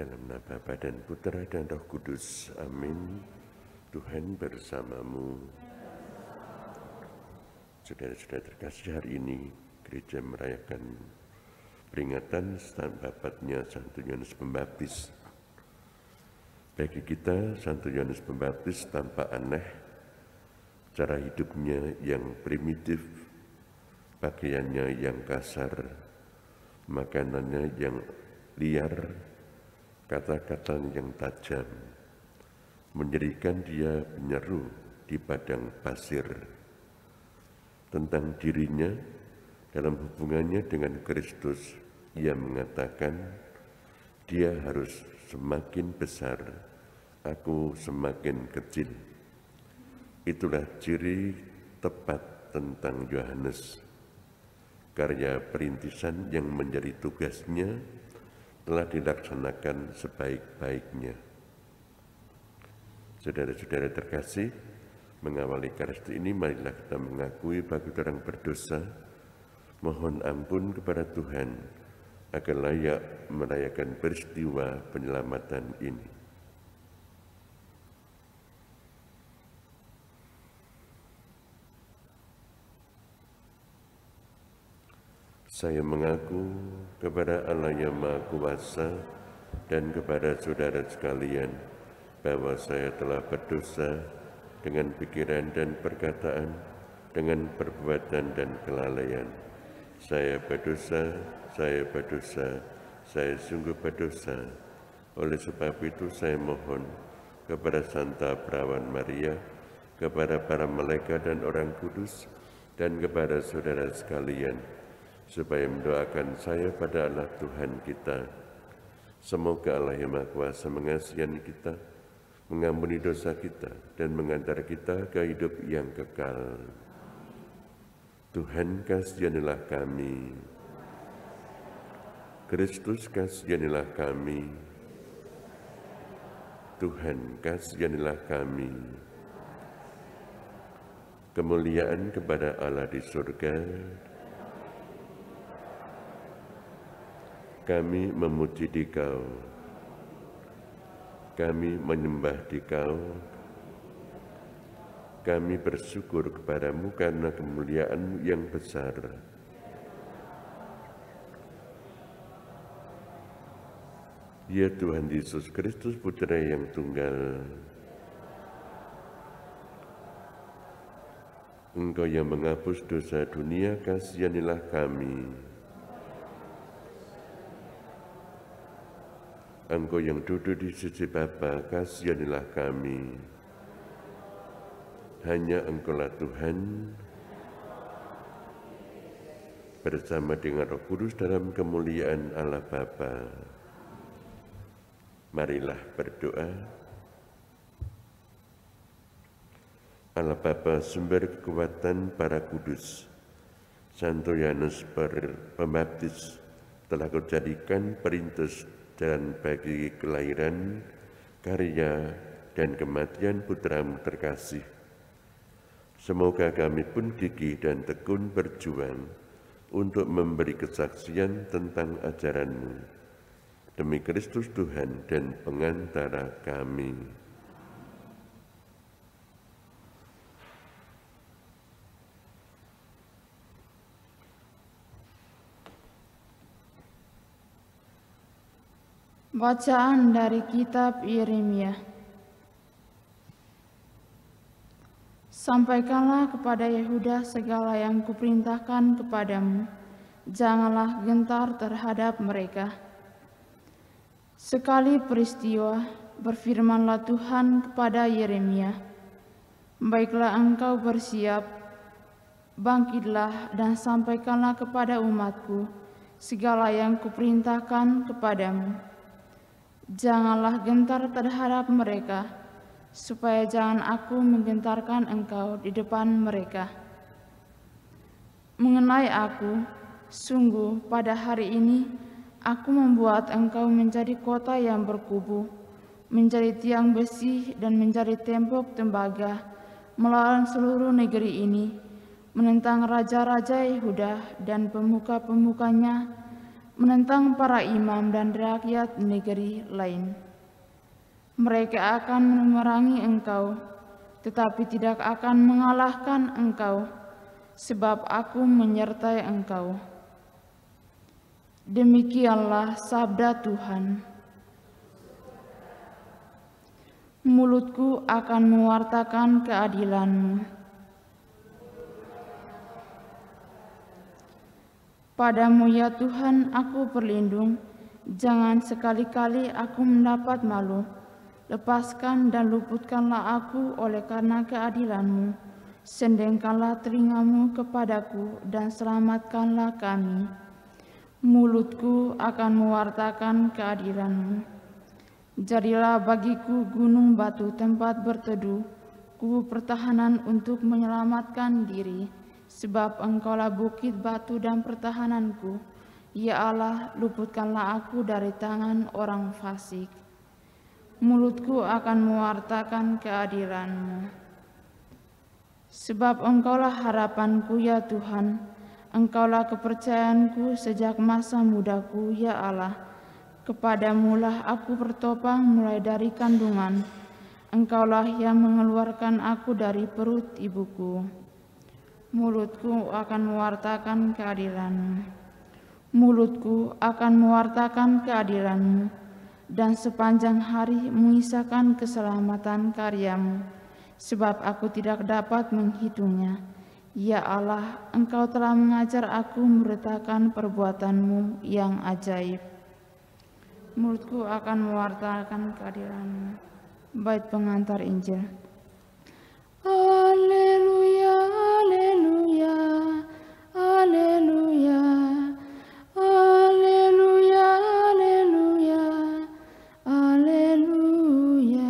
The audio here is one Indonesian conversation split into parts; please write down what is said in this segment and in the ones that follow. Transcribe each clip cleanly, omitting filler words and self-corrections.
Dalam nama Bapa dan Putra dan Roh Kudus. Amin. Tuhan bersamamu. Saudara-saudara terkasih, hari ini gereja merayakan peringatan wafatnya Santo Yohanes Pembaptis. Bagi kita, Santo Yohanes Pembaptis tampak aneh, cara hidupnya yang primitif, pakaiannya yang kasar, makanannya yang liar, kata-kata yang tajam, menjadikan dia menyeru di padang pasir. Tentang dirinya, dalam hubungannya dengan Kristus, ia mengatakan, dia harus semakin besar, aku semakin kecil. Itulah ciri tepat tentang Yohanes. Karya perintisan yang menjadi tugasnya telah dilaksanakan sebaik-baiknya. Saudara-saudara terkasih, mengawali Ekaristi ini marilah kita mengakui bagi orang berdosa, mohon ampun kepada Tuhan agar layak merayakan peristiwa penyelamatan ini. Saya mengaku kepada Allah yang Maha Kuasa dan kepada saudara sekalian bahwa saya telah berdosa dengan pikiran dan perkataan, dengan perbuatan dan kelalaian. Saya berdosa, saya sungguh berdosa. Oleh sebab itu saya mohon kepada Santa Perawan Maria, kepada para malaikat dan orang kudus, dan kepada saudara sekalian, supaya mendoakan saya pada Allah Tuhan kita. Semoga Allah yang Maha Kuasa mengasihani kita, mengampuni dosa kita, dan mengantar kita ke hidup yang kekal. Tuhan kasihanilah kami. Kristus kasihanilah kami. Tuhan kasihanilah kami. Kemuliaan kepada Allah di surga. Kami memuji Dikau, kami menyembah Dikau, kami bersyukur kepadamu karena kemuliaan yang besar. Ya Tuhan Yesus Kristus, Putra yang tunggal, Engkau yang menghapus dosa dunia, kasihanilah kami. Engkau yang duduk di sisi Bapa, kasihanilah kami. Hanya Engkaulah Tuhan, bersama dengan Roh Kudus dalam kemuliaan Allah Bapa. Marilah berdoa. Allah Bapa, sumber kekuatan para kudus, Santo Yohanes Pembaptis telah Kau jadikan perintis dan bagi kelahiran, karya, dan kematian Putra-Mu terkasih. Semoga kami pun gigih dan tekun berjuang untuk memberi kesaksian tentang ajaran-Mu. Demi Kristus Tuhan dan pengantara kami. Bacaan dari kitab Yeremia. Sampaikanlah kepada Yehuda segala yang kuperintahkan kepadamu, janganlah gentar terhadap mereka. Sekali peristiwa, berfirmanlah Tuhan kepada Yeremia, baiklah engkau bersiap, bangkitlah dan sampaikanlah kepada umatku segala yang kuperintahkan kepadamu. Janganlah gentar terhadap mereka, supaya jangan aku menggentarkan engkau di depan mereka. Mengenai aku, sungguh pada hari ini aku membuat engkau menjadi kota yang berkubu, menjadi tiang besi dan menjadi tembok tembaga melawan seluruh negeri ini, menentang raja-raja Yehuda dan pemuka-pemukanya, menentang para imam dan rakyat negeri lain. Mereka akan memerangi engkau, tetapi tidak akan mengalahkan engkau, sebab aku menyertai engkau. Demikianlah sabda Tuhan. Mulutku akan mewartakan keadilan-Mu. Padamu ya Tuhan aku berlindung, jangan sekali-kali aku mendapat malu. Lepaskan dan luputkanlah aku oleh karena keadilan-Mu. Sendengkanlah telinga-Mu kepadaku dan selamatkanlah kami. Mulutku akan mewartakan keadilan-Mu. Jadilah bagiku gunung batu tempat berteduh, kubu pertahanan untuk menyelamatkan diri. Sebab Engkaulah bukit batu dan pertahananku. Ya Allah, luputkanlah aku dari tangan orang fasik. Mulutku akan mewartakan keadilan-Mu. Sebab Engkaulah harapanku ya Tuhan, Engkaulah kepercayaanku sejak masa mudaku ya Allah. Kepadamulah aku bertopang mulai dari kandungan. Engkaulah yang mengeluarkan aku dari perut ibuku. Mulutku akan mewartakan keadilan-Mu. Mulutku akan mewartakan keadilan-Mu, dan sepanjang hari mengisahkan keselamatan karya-Mu, sebab aku tidak dapat menghitungnya. Ya Allah, Engkau telah mengajar aku meretakan perbuatan-Mu yang ajaib. Mulutku akan mewartakan keadilan-Mu. Bait pengantar Injil. Haleluya, haleluya, haleluya, haleluya, haleluya, haleluya,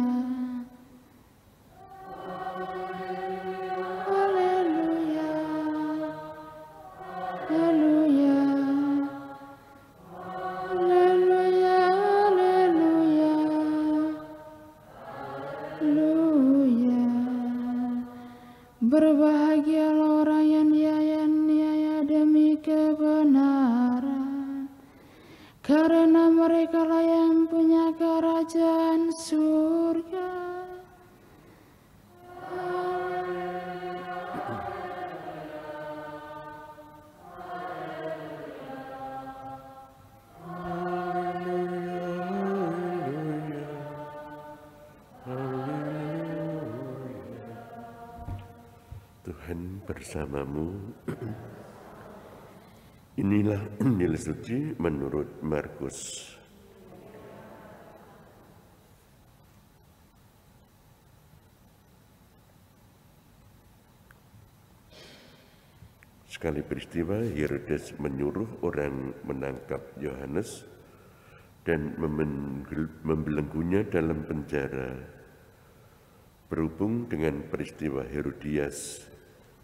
haleluya, haleluya, haleluya, haleluya. Berbahagialah orang yang niaya demi kebenaran, karena merekalah yang punya kerajaan surga. Tuhan bersamamu. Inilah Injil suci menurut Markus. Sekali peristiwa, Herodes menyuruh orang menangkap Yohanes dan membelenggunya dalam penjara. Berhubung dengan peristiwa Herodias,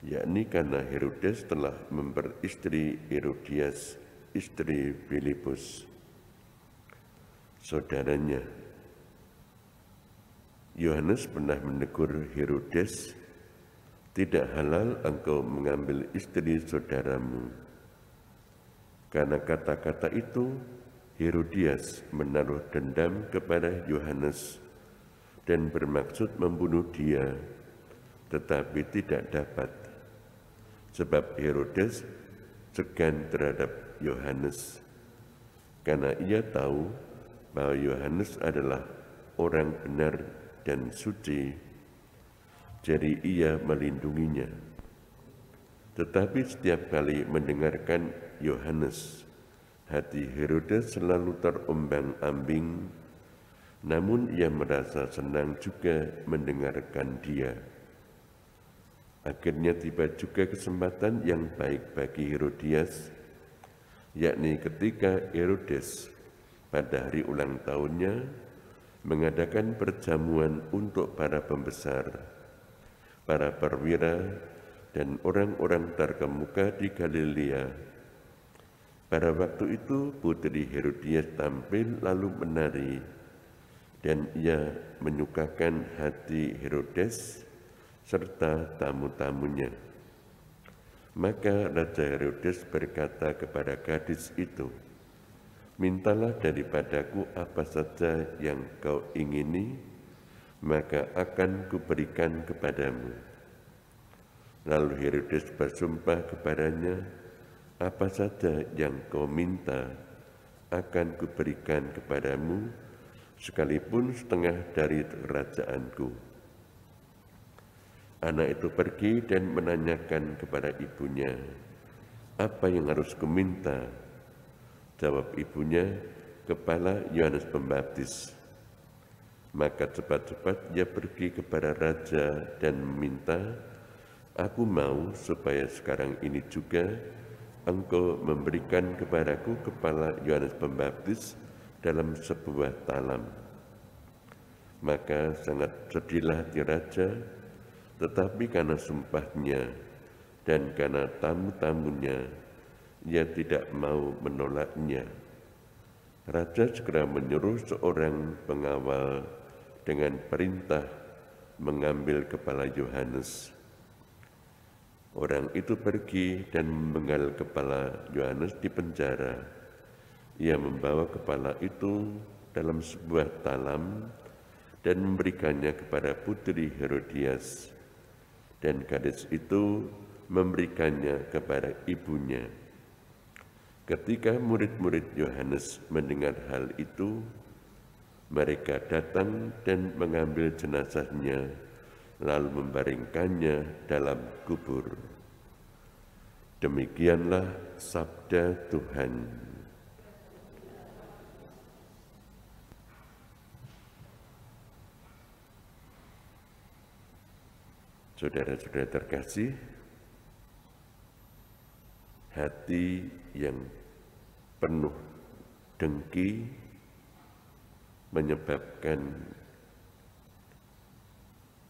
yakni karena Herodes telah memperistri Herodias, istri Filipus, saudaranya. Yohanes pernah menegur Herodes, "Tidak halal engkau mengambil istri saudaramu." Karena kata-kata itu, Herodias menaruh dendam kepada Yohanes dan bermaksud membunuh dia, tetapi tidak dapat, sebab Herodes segan terhadap Yohanes, karena ia tahu bahwa Yohanes adalah orang benar dan suci, jadi ia melindunginya. Tetapi setiap kali mendengarkan Yohanes, hati Herodes selalu terombang-ambing, namun ia merasa senang juga mendengarkan dia. Akhirnya tiba juga kesempatan yang baik bagi Herodias, yakni ketika Herodes pada hari ulang tahunnya mengadakan perjamuan untuk para pembesar, para perwira, dan orang-orang terkemuka di Galilea. Pada waktu itu putri Herodias tampil lalu menari, dan ia menyukakan hati Herodes serta tamu-tamunya. Maka Raja Herodes berkata kepada gadis itu, mintalah daripadaku apa saja yang kau ingini, maka akan kuberikan kepadamu. Lalu Herodes bersumpah kepadanya, apa saja yang kau minta akan kuberikan kepadamu, sekalipun setengah dari kerajaanku. Anak itu pergi dan menanyakan kepada ibunya, apa yang harus kuminta? Jawab ibunya, kepala Yohanes Pembaptis. Maka cepat-cepat ia pergi kepada raja dan meminta, aku mau supaya sekarang ini juga engkau memberikan kepadaku kepala Yohanes Pembaptis dalam sebuah talam. Maka sangat sedihlah hati raja, tetapi karena sumpahnya dan karena tamu-tamunya, ia tidak mau menolaknya. Raja segera menyuruh seorang pengawal dengan perintah mengambil kepala Yohanes. Orang itu pergi dan memenggal kepala Yohanes di penjara. Ia membawa kepala itu dalam sebuah talam dan memberikannya kepada putri Herodias. Dan gadis itu memberikannya kepada ibunya. Ketika murid-murid Yohanes mendengar hal itu, mereka datang dan mengambil jenazahnya, lalu membaringkannya dalam kubur. Demikianlah sabda Tuhan. Saudara-saudara terkasih, hati yang penuh dengki menyebabkan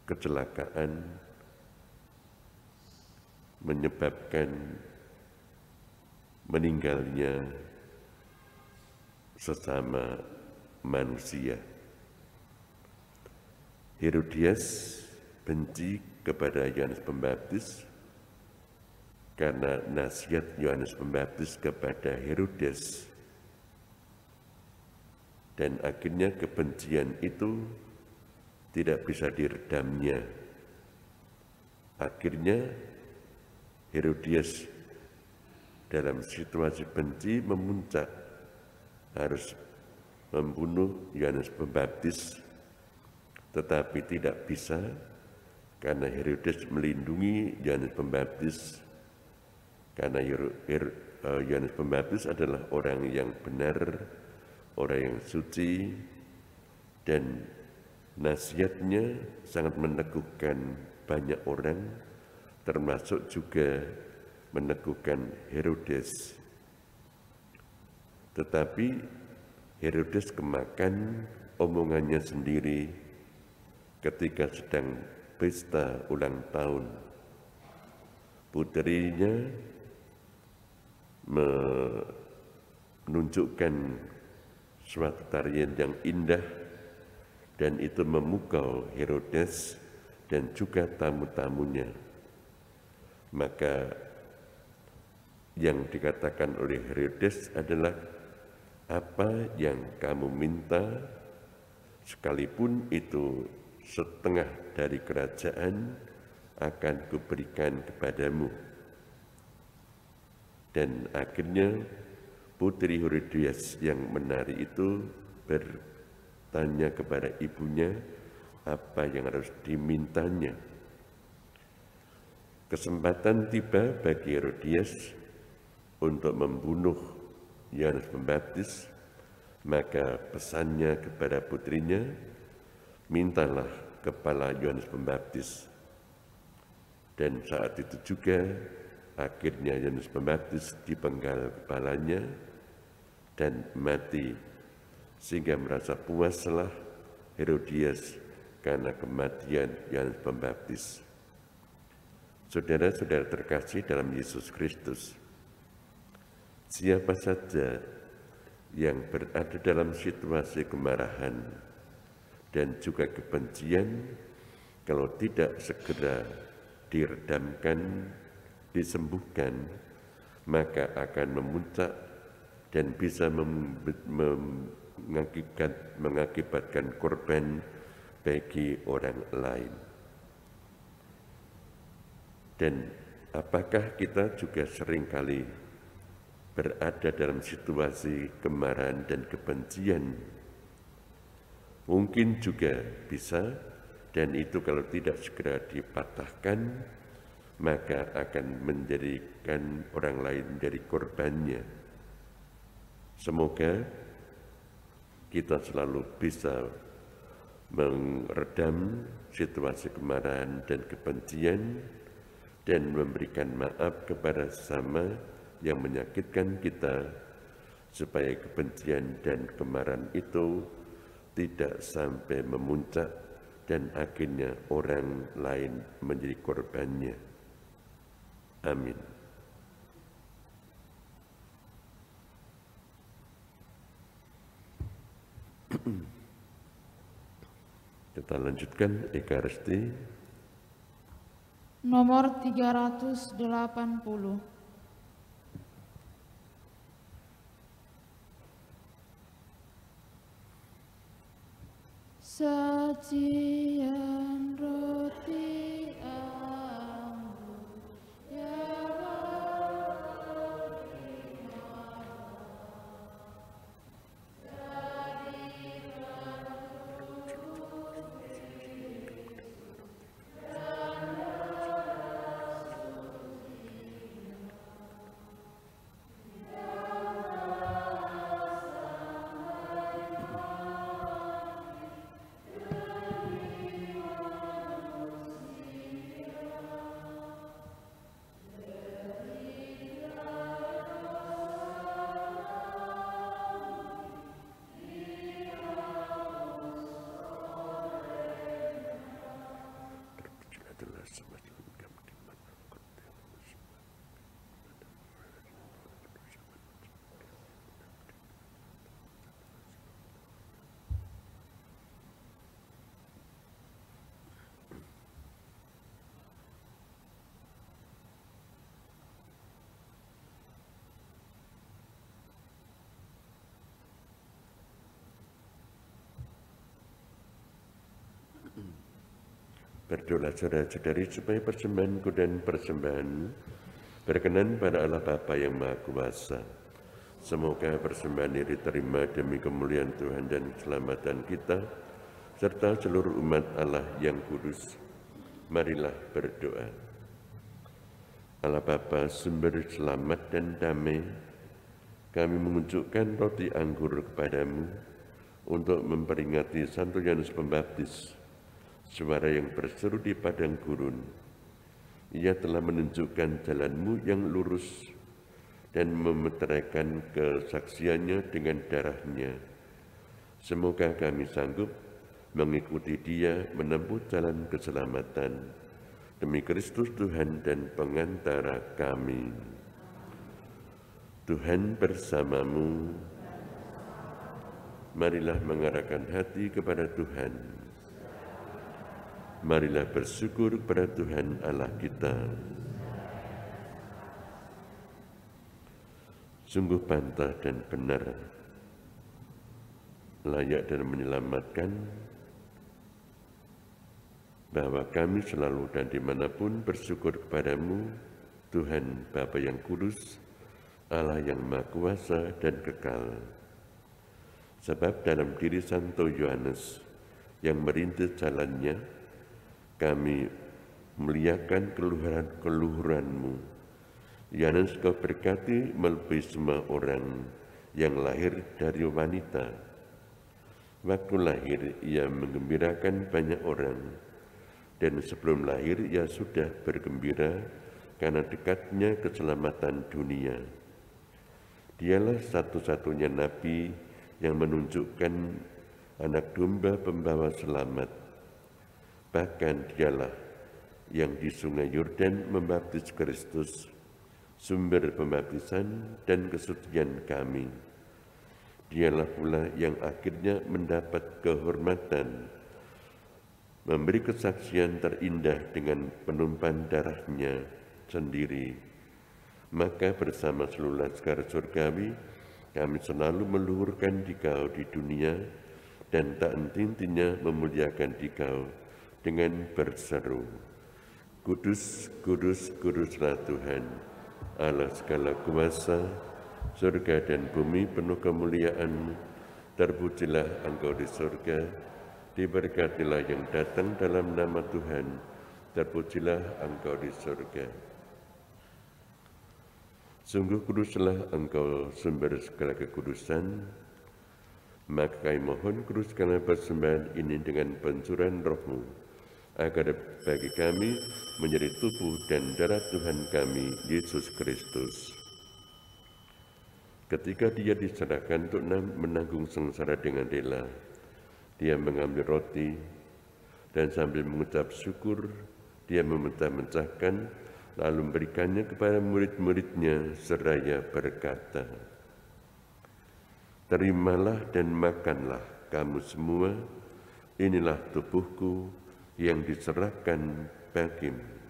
kecelakaan, menyebabkan meninggalnya sesama manusia. Herodias benci kepada Yohanes Pembaptis karena nasihat Yohanes Pembaptis kepada Herodes, dan akhirnya kebencian itu tidak bisa diredamnya. Akhirnya Herodias dalam situasi benci memuncak, harus membunuh Yohanes Pembaptis, tetapi tidak bisa karena Herodes melindungi Yohanes Pembaptis. Karena Yohanes Pembaptis adalah orang yang benar, orang yang suci, dan nasihatnya sangat meneguhkan banyak orang, termasuk juga meneguhkan Herodes. Tetapi Herodes kemakan omongannya sendiri ketika sedang pesta ulang tahun. Putrinya menunjukkan suatu tarian yang indah, dan itu memukau Herodes dan juga tamu-tamunya. Maka yang dikatakan oleh Herodes adalah, apa yang kamu minta, sekalipun itu setengah dari kerajaan, akan kuberikan kepadamu. Dan akhirnya putri Herodias yang menari itu bertanya kepada ibunya apa yang harus dimintanya. Kesempatan tiba bagi Herodias untuk membunuh Yohanes Pembaptis, maka pesannya kepada putrinya, mintalah kepala Yohanes Pembaptis. Dan saat itu juga akhirnya Yohanes Pembaptis dipenggal kepalanya dan mati, sehingga merasa puaslah Herodias karena kematian Yohanes Pembaptis. Saudara-saudara terkasih dalam Yesus Kristus, siapa saja yang berada dalam situasi kemarahan dan juga kebencian, kalau tidak segera diredamkan, disembuhkan, maka akan memuncak dan bisa mengakibatkan korban bagi orang lain. Dan apakah kita juga seringkali berada dalam situasi kemarahan dan kebencian? Mungkin juga bisa, dan itu kalau tidak segera dipatahkan, maka akan menjadikan orang lain dari korbannya. Semoga kita selalu bisa meredam situasi kemarahan dan kebencian dan memberikan maaf kepada sesama yang menyakitkan kita, supaya kebencian dan kemarahan itu tidak sampai memuncak dan akhirnya orang lain menjadi korbannya. Amin. Kita lanjutkan Ekaristi. Nomor 380. Sajian roti anggur Berdoalah saudara-saudari supaya persembahanku dan persembahanmu berkenan pada Allah Bapa yang Maha Kuasa. Semoga persembahan ini diterima demi kemuliaan Tuhan dan keselamatan kita, serta seluruh umat Allah yang kudus. Marilah berdoa. Allah Bapa, sumber selamat dan damai, kami mengunjukkan roti anggur kepadamu untuk memperingati Santo Yohanes Pembaptis, suara yang berseru di padang gurun. Ia telah menunjukkan jalanmu yang lurus dan memeteraikan kesaksiannya dengan darahnya. Semoga kami sanggup mengikuti dia menempuh jalan keselamatan. Demi Kristus Tuhan dan pengantara kami. Tuhan bersamamu. Marilah mengarahkan hati kepada Tuhan. Marilah bersyukur kepada Tuhan Allah kita. Sungguh pantas dan benar, layak dan menyelamatkan, bahwa kami selalu dan dimanapun bersyukur kepadamu, Tuhan Bapa yang kudus, Allah yang Maha Kuasa dan kekal. Sebab dalam diri Santo Yohanes yang merintis jalannya, kami melihatkan keluhuran-Mu. Yohanes Kau berkati melebihi semua orang yang lahir dari wanita. Waktu lahir ia menggembirakan banyak orang, dan sebelum lahir ia sudah bergembira karena dekatnya keselamatan dunia. Dialah satu-satunya nabi yang menunjukkan anak domba pembawa selamat. Bahkan dialah yang di Sungai Yordan membaptis Kristus, sumber pembaptisan dan kesucian kami. Dialah pula yang akhirnya mendapat kehormatan, memberi kesaksian terindah dengan penumpahan darahnya sendiri. Maka bersama seluruh laskar surgawi kami selalu meluhurkan Dikau di dunia dan tak henti-hentinya memuliakan Dikau dengan berseru, Kudus, kudus, kuduslah Tuhan, Allah segala kuasa, surga dan bumi penuh kemuliaan-Mu. Terpujilah Engkau di surga, diberkatilah yang datang dalam nama Tuhan, terpujilah Engkau di surga. Sungguh kuduslah Engkau sumber segala kekudusan, maka kami mohon kuduskanlah persembahan ini dengan pencurahan Roh-Mu, agar bagi kami menjadi tubuh dan darah Tuhan kami, Yesus Kristus. Ketika Dia diserahkan untuk menanggung sengsara dengan rela, Dia mengambil roti dan sambil mengucap syukur, Dia memecah-mecahkan, lalu memberikannya kepada murid-muridnya seraya berkata, Terimalah dan makanlah kamu semua, inilah tubuhku yang diserahkan bagimu.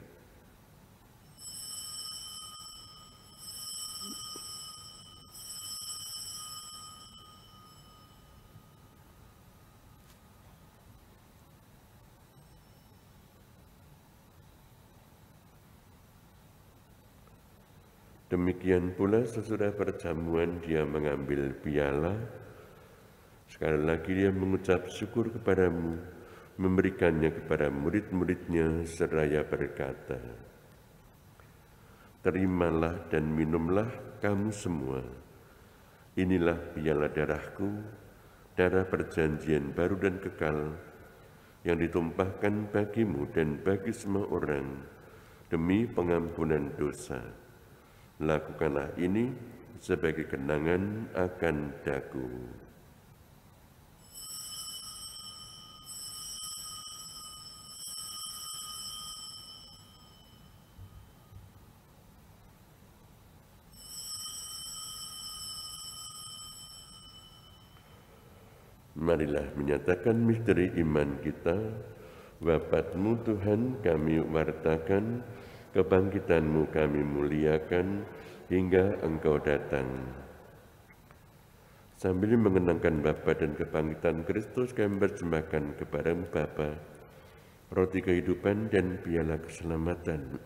Demikian pula sesudah perjamuan Dia mengambil piala, sekali lagi Dia mengucap syukur kepadamu, memberikannya kepada murid-muridnya seraya berkata, Terimalah dan minumlah kamu semua, inilah piala darahku, darah perjanjian baru dan kekal, yang ditumpahkan bagimu dan bagi semua orang, demi pengampunan dosa. Lakukanlah ini sebagai kenangan akan daku. Marilah menyatakan misteri iman kita. Wafat-Mu Tuhan kami wartakan, kebangkitan-Mu kami muliakan hingga Engkau datang. Sambil mengenangkan wafat dan kebangkitan Kristus, kami persembahkan kepada-Mu Bapa roti kehidupan dan piala keselamatan.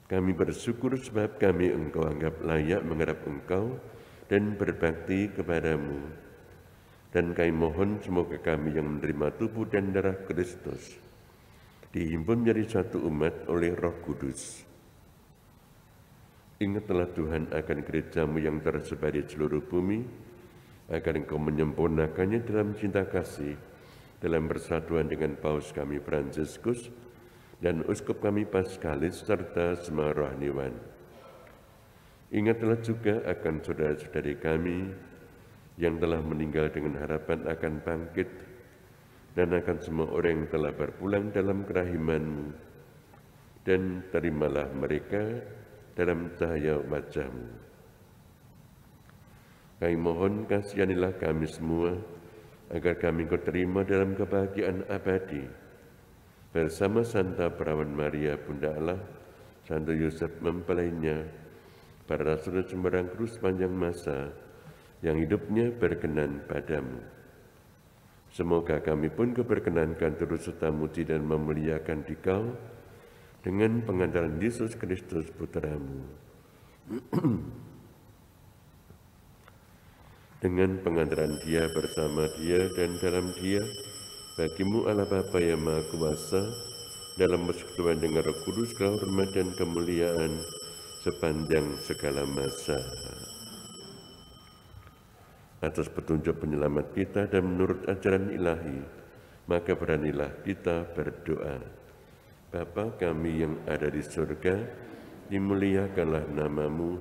Kami bersyukur sebab kami Engkau anggap layak mengharap Engkau dan berbakti kepada-Mu. Dan kami mohon semoga kami yang menerima tubuh dan darah Kristus dihimpun menjadi satu umat oleh Roh Kudus. Ingatlah Tuhan akan gereja-Mu yang tersebar di seluruh bumi, agar Engkau menyempurnakannya dalam cinta kasih, dalam persatuan dengan Paus kami Fransiskus dan Uskup kami Paskalis serta semua rohaniwan. Ingatlah juga akan saudara-saudari kami yang telah meninggal dengan harapan akan bangkit, dan akan semua orang yang telah berpulang dalam kerahiman-Mu, dan terimalah mereka dalam cahaya wajah-Mu. Kami mohon kasihanilah kami semua, agar kami Kau terima dalam kebahagiaan abadi, bersama Santa Perawan Maria Bunda Allah, Santo Yosef mempelainya, para rasul dan sembarang kudus sepanjang masa, yang hidupnya berkenan padamu. Semoga kami pun keberkenankan terus serta muji dan memuliakan Dikau dengan pengantaran Yesus Kristus Putra-Mu. Dengan pengantaran Dia, bersama Dia, dan dalam Dia, bagi-Mu Allah Bapa yang Maha Kuasa, dalam persekutuan dengan Roh Kudus, hormat dan kemuliaan sepanjang segala masa. Atas petunjuk penyelamat kita dan menurut ajaran ilahi, maka beranilah kita berdoa. Bapa kami yang ada di surga, dimuliakanlah nama-Mu,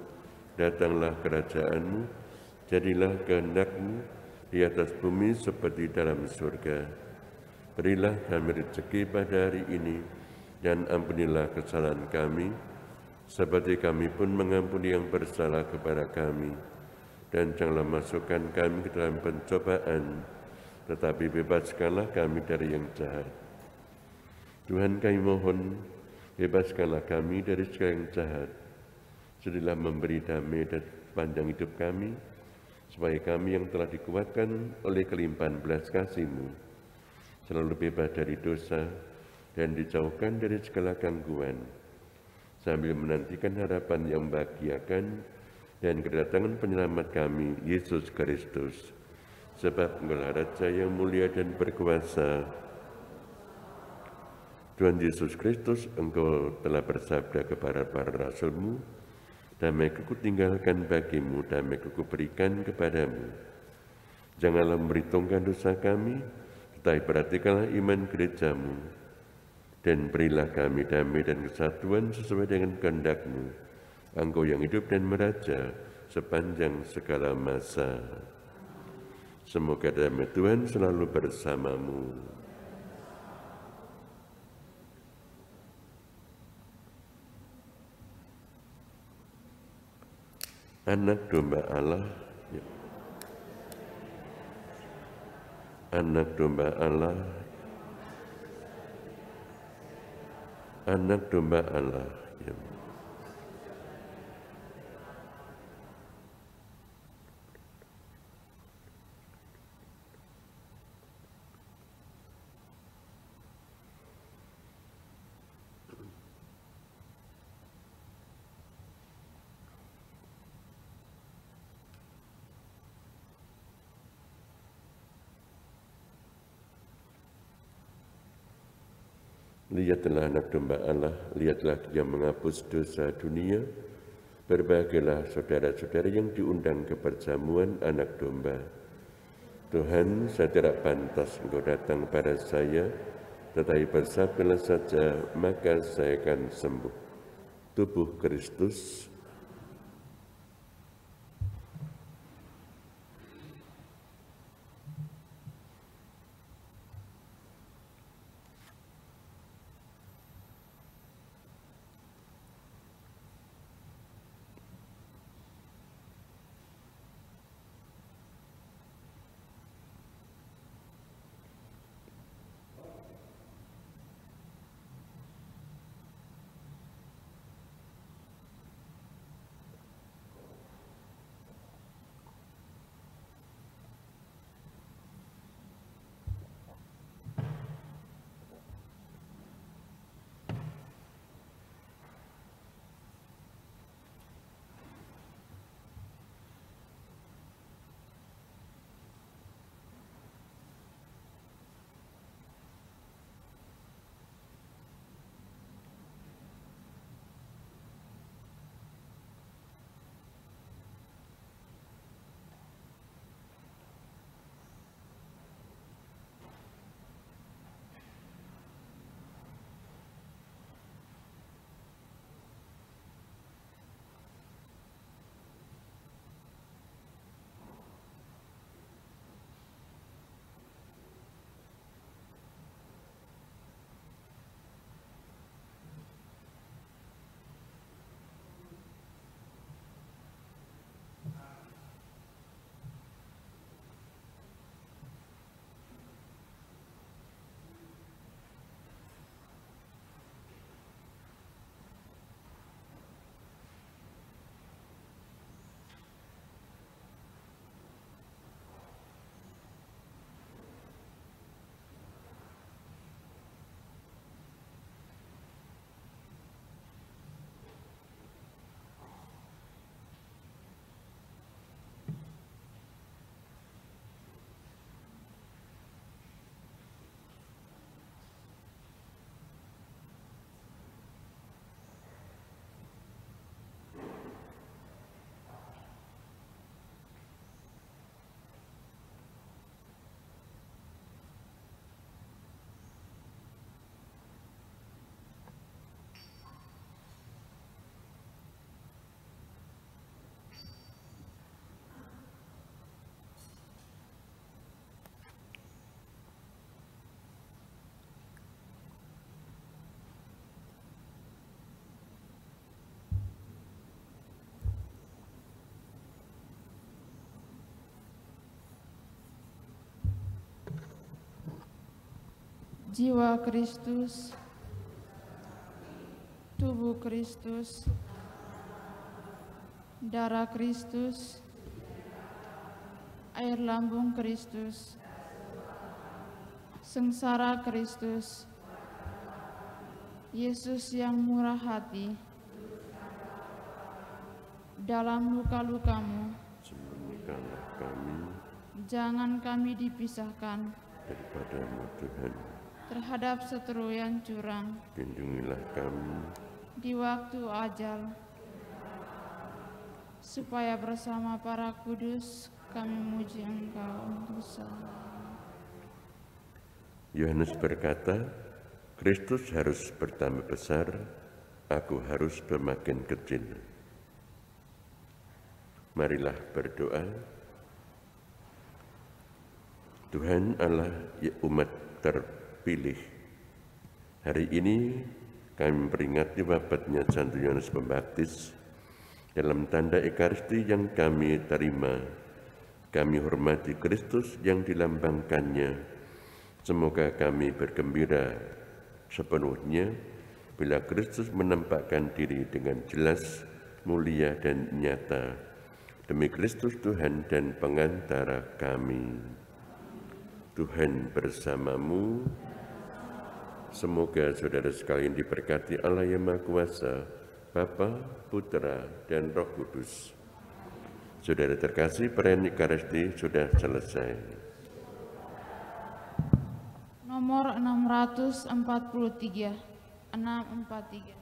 datanglah kerajaan-Mu, jadilah kehendak-Mu di atas bumi seperti dalam surga. Berilah kami rezeki pada hari ini, dan ampunilah kesalahan kami, seperti kami pun mengampuni yang bersalah kepada kami. Dan janganlah masukkan kami ke dalam pencobaan, tetapi bebaskanlah kami dari yang jahat. Tuhan kami mohon, bebaskanlah kami dari segala yang jahat, Sudilah memberi damai dan panjang hidup kami, supaya kami yang telah dikuatkan oleh kelimpahan belas kasih-Mu, selalu bebas dari dosa dan dijauhkan dari segala gangguan, sambil menantikan harapan yang membahagiakan dan kedatangan penyelamat kami, Yesus Kristus. Sebab Engkaulah Raja yang mulia dan berkuasa. Tuhan Yesus Kristus, Engkau telah bersabda kepada para rasul-Mu, damai ku tinggalkan bagimu, damai ku berikan kepadamu. Janganlah memperhitungkan dosa kami, tetapi perhatikanlah iman gerejamu, dan berilah kami damai dan kesatuan sesuai dengan kehendak-Mu, Engkau yang hidup dan meraja sepanjang segala masa. Semoga damai Tuhan selalu bersamamu. Anak domba Allah, anak domba Allah, anak domba Allah. Ya. Lihatlah anak domba Allah, lihatlah Dia menghapus dosa dunia. Berbahagialah saudara-saudara yang diundang ke perjamuan anak domba. Tuhan, saya tidak pantas Engkau datang pada saya, tetapi bersabdalah saja, maka saya akan sembuh. Tubuh Kristus. Jiwa Kristus, tubuh Kristus, darah Kristus, air lambung Kristus, sengsara Kristus, Yesus yang murah hati, dalam luka-lukamu, sembuhkanlah kami jangan kami dipisahkan daripadamu Tuhan. terhadap seteru yang curang, Lindungilah kami di waktu ajal, supaya bersama para kudus kami memuji Engkau untuk selalu. Yohanes berkata, Kristus harus bertambah besar, aku harus semakin kecil. Marilah berdoa. Tuhan Allah umat terpilih, hari ini kami memperingati wafatnya Santo Yohanes Pembaptis. Dalam tanda Ekaristi yang kami terima, kami hormati Kristus yang dilambangkannya. Semoga kami bergembira sepenuhnya bila Kristus menampakkan diri dengan jelas, mulia dan nyata. Demi Kristus Tuhan dan pengantara kami. Tuhan bersamamu. Semoga saudara sekalian diberkati Allah yang Maha Kuasa, Bapa, Putra, dan Roh Kudus. Saudara terkasih, perayaan Ekaristi sudah selesai. Nomor 643, 643.